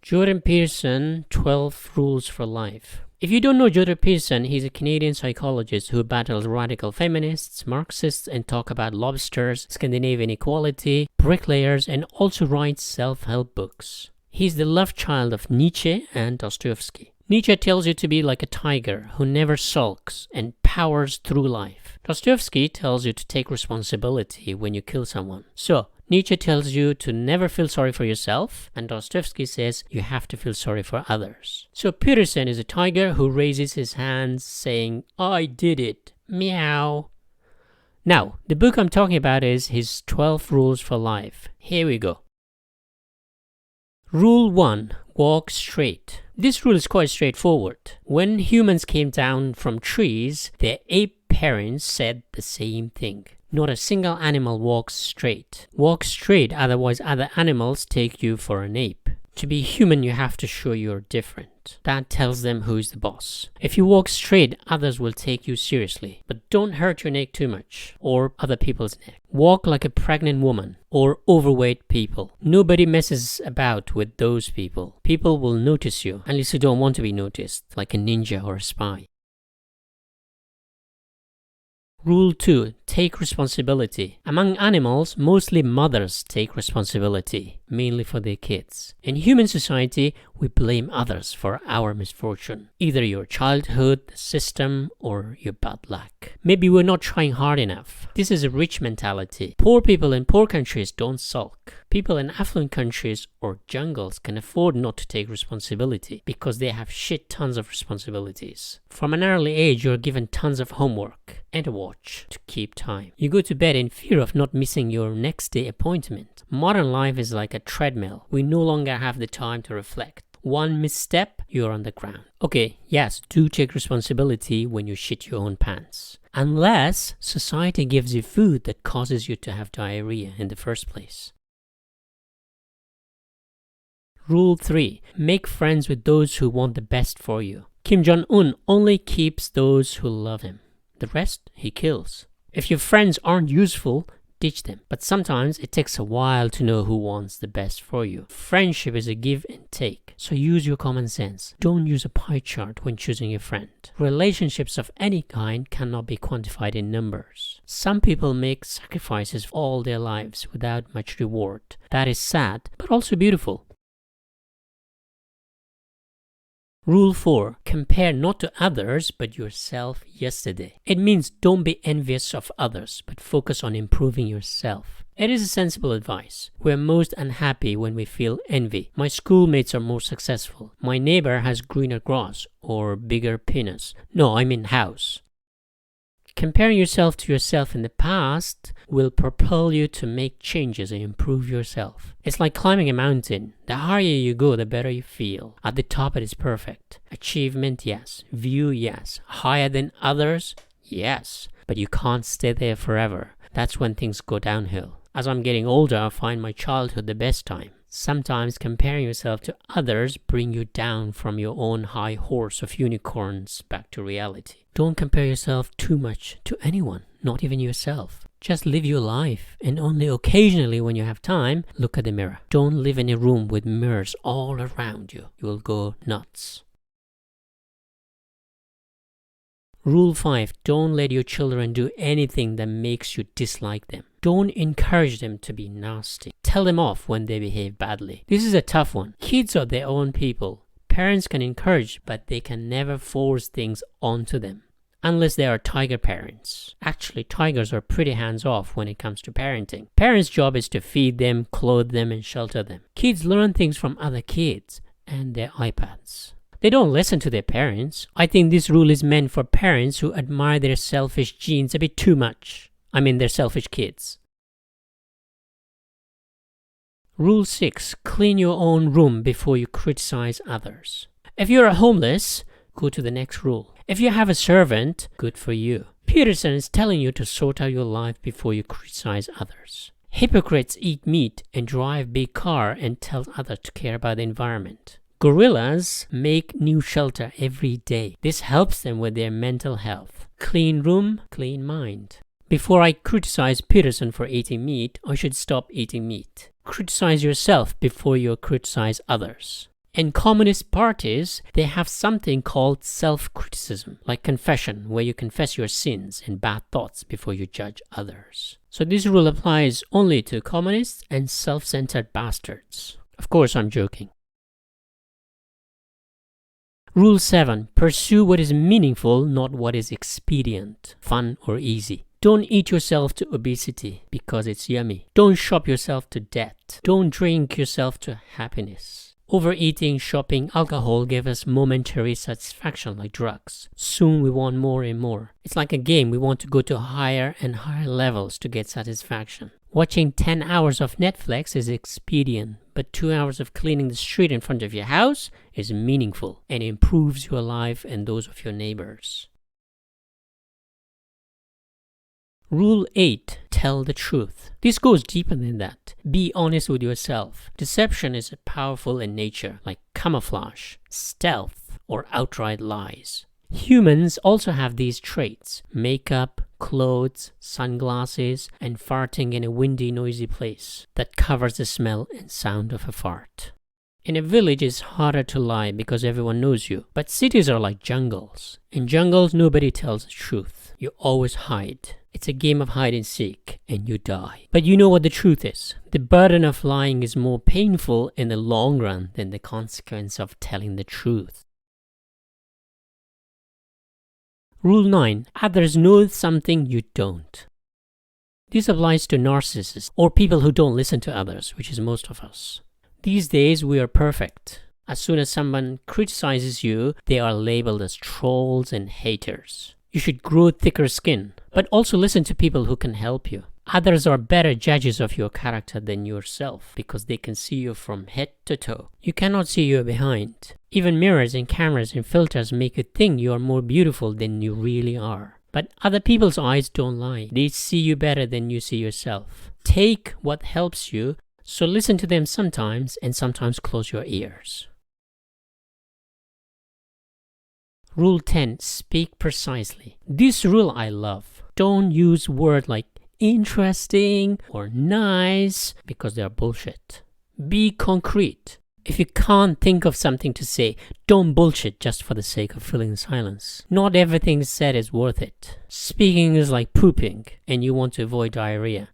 Jordon Peterson, 12 Rules for Life. If you don't know Jordon Peterson, he's a Canadian psychologist who battles radical feminists, Marxists, and talk about lobsters, Scandinavian equality, bricklayers, and also writes self-help books. He's the love child of Nietzsche and Dostoevsky. Nietzsche tells you to be like a tiger who never sulks and powers through life. Dostoevsky tells you to take responsibility when you kill someone. So, Nietzsche tells you to never feel sorry for yourself, and Dostoevsky says you have to feel sorry for others. So Peterson is a tiger who raises his hands saying, "I did it, meow." Now, the book I'm talking about is his 12 Rules for Life. Here we go. Rule 1. Walk straight. This rule is quite straightforward. When humans came down from trees, their ape parents said the same thing. Not a single animal walks straight. Walk straight, otherwise other animals take you for an ape. To be human, you have to show you're different. That tells them who's the boss. If you walk straight, others will take you seriously. But don't hurt your neck too much, or other people's neck. Walk like a pregnant woman, or overweight people. Nobody messes about with those people. People will notice you, unless you don't want to be noticed, like a ninja or a spy. Rule 2. Take responsibility. Among animals, mostly mothers take responsibility, mainly for their kids. In human society, we blame others for our misfortune. Either your childhood, the system, or your bad luck. Maybe we're not trying hard enough. This is a rich mentality. Poor people in poor countries don't sulk. People in affluent countries or jungles can afford not to take responsibility because they have shit tons of responsibilities. From an early age, you're given tons of homework and a watch to keep time. You go to bed in fear of not missing your next day appointment. Modern life is like a treadmill. We no longer have the time to reflect. One misstep, you're on the ground. Okay, yes, do take responsibility when you shit your own pants. Unless society gives you food that causes you to have diarrhea in the first place. Rule 3. Make friends with those who want the best for you. Kim Jong-un only keeps those who love him. The rest, he kills. If your friends aren't useful, ditch them. But sometimes it takes a while to know who wants the best for you. Friendship is a give and take, so use your common sense. Don't use a pie chart when choosing a friend. Relationships of any kind cannot be quantified in numbers. Some people make sacrifices all their lives without much reward. That is sad, but also beautiful. Rule 4. Compare not to others, but yourself yesterday. It means don't be envious of others, but focus on improving yourself. It is a sensible advice. We're most unhappy when we feel envy. My schoolmates are more successful. My neighbor has greener grass or bigger penis. No, I mean house. Comparing yourself to yourself in the past will propel you to make changes and improve yourself. It's like climbing a mountain. The higher you go, the better you feel. At the top, it is perfect. Achievement, yes. View, yes. Higher than others, yes. But you can't stay there forever. That's when things go downhill. As I'm getting older, I find my childhood the best time. Sometimes comparing yourself to others bring you down from your own high horse of unicorns back to reality. Don't compare yourself too much to anyone, not even yourself. Just live your life, and only occasionally when you have time, look at the mirror. Don't live in a room with mirrors all around you. You will go nuts. Rule 5. Don't let your children do anything that makes you dislike them. Don't encourage them to be nasty. Tell them off when they behave badly. This is a tough one. Kids are their own people. Parents can encourage, but they can never force things onto them. Unless they are tiger parents. Actually, tigers are pretty hands-off when it comes to parenting. Parents' job is to feed them, clothe them, and shelter them. Kids learn things from other kids and their iPads. They don't listen to their parents. I think this rule is meant for parents who admire their selfish genes a bit too much. I mean their selfish kids. Rule 6. Clean your own room before you criticize others. If you're homeless, go to the next rule. If you have a servant, good for you. Peterson is telling you to sort out your life before you criticize others. Hypocrites eat meat and drive big car and tell others to care about the environment. Gorillas make new shelter every day. This helps them with their mental health. Clean room, clean mind. Before I criticize Peterson for eating meat, I should stop eating meat. Criticize yourself before you criticize others. In communist parties, they have something called self-criticism, like confession, where you confess your sins and bad thoughts before you judge others. So this rule applies only to communists and self-centered bastards. Of course, I'm joking. Rule 7. Pursue what is meaningful, not what is expedient, fun, or easy. Don't eat yourself to obesity because it's yummy. Don't shop yourself to death. Don't drink yourself to happiness. Overeating, shopping, alcohol give us momentary satisfaction like drugs. Soon we want more and more. It's like a game. We want to go to higher and higher levels to get satisfaction. Watching 10 hours of Netflix is expedient, but 2 hours of cleaning the street in front of your house is meaningful and improves your life and those of your neighbors. Rule 8. Tell the truth. This goes deeper than that. Be honest with yourself. Deception is powerful in nature, like camouflage, stealth, or outright lies. Humans also have these traits: makeup, clothes, sunglasses, and farting in a windy, noisy place that covers the smell and sound of a fart. In a village, it's harder to lie because everyone knows you. But cities are like jungles. In jungles, nobody tells the truth. You always hide. It's a game of hide and seek, and you die. But you know what the truth is. The burden of lying is more painful in the long run than the consequence of telling the truth. Rule 9. Others know something you don't. This applies to narcissists or people who don't listen to others, which is most of us. These days, we are perfect. As soon as someone criticizes you, they are labeled as trolls and haters. You should grow thicker skin, but also listen to people who can help you. Others are better judges of your character than yourself because they can see you from head to toe. You cannot see your behind. Even mirrors and cameras and filters make you think you are more beautiful than you really are. But other people's eyes don't lie. They see you better than you see yourself. Take what helps you, so listen to them sometimes and sometimes close your ears. Rule 10. Speak precisely. This rule I love. Don't use words like interesting or nice because they are bullshit. Be concrete. If you can't think of something to say, don't bullshit just for the sake of filling the silence. Not everything said is worth it. Speaking is like pooping and you want to avoid diarrhea.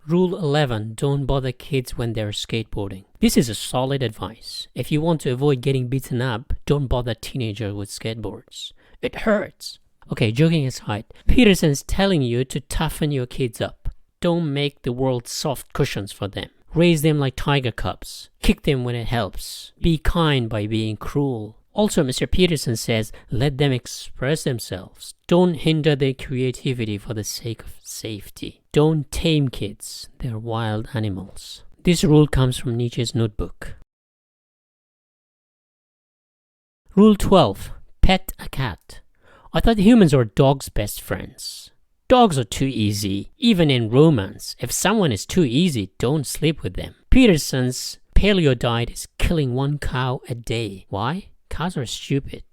Rule 11. Don't bother kids when they're skateboarding. This is a solid advice. If you want to avoid getting beaten up, don't bother teenagers with skateboards. It hurts. Okay, joking aside, Peterson's telling you to toughen your kids up. Don't make the world soft cushions for them. Raise them like tiger cubs. Kick them when it helps. Be kind by being cruel. Also, Mr. Peterson says, let them express themselves. Don't hinder their creativity for the sake of safety. Don't tame kids. They're wild animals. This rule comes from Nietzsche's notebook. Rule 12. Pet a cat. I thought humans are dogs' best friends. Dogs are too easy. Even in romance, if someone is too easy, don't sleep with them. Peterson's paleo diet is killing 1 cow a day. Why? Cows are stupid.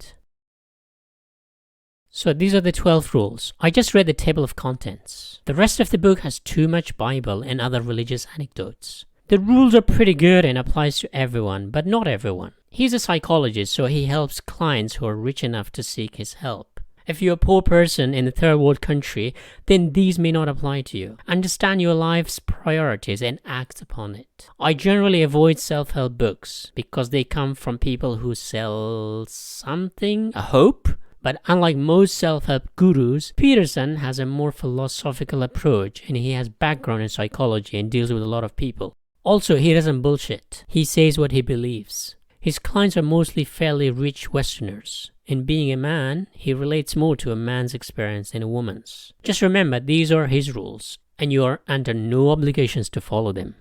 So these are the 12 rules. I just read the table of contents. The rest of the book has too much Bible and other religious anecdotes. The rules are pretty good and applies to everyone, but not everyone. He's a psychologist, so he helps clients who are rich enough to seek his help. If you're a poor person in a third world country, then these may not apply to you. Understand your life's priorities and act upon it. I generally avoid self-help books because they come from people who sell something, a hope. But unlike most self-help gurus, Peterson has a more philosophical approach and he has background in psychology and deals with a lot of people. Also, he doesn't bullshit. He says what he believes. His clients are mostly fairly rich Westerners. And being a man, he relates more to a man's experience than a woman's. Just remember, these are his rules, and you are under no obligations to follow them.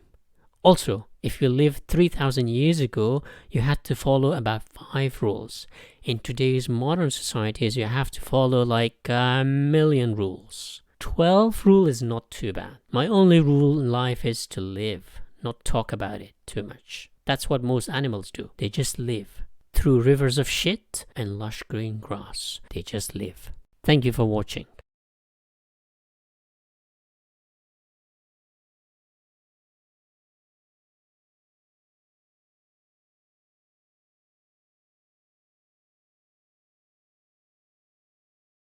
Also, if you lived 3,000 years ago, you had to follow about 5 rules. In today's modern societies, you have to follow like 1,000,000 rules. 12 rule is not too bad. My only rule in life is to live, not talk about it too much. That's what most animals do. They just live. Through rivers of shit and lush green grass. They just live. Thank you for watching.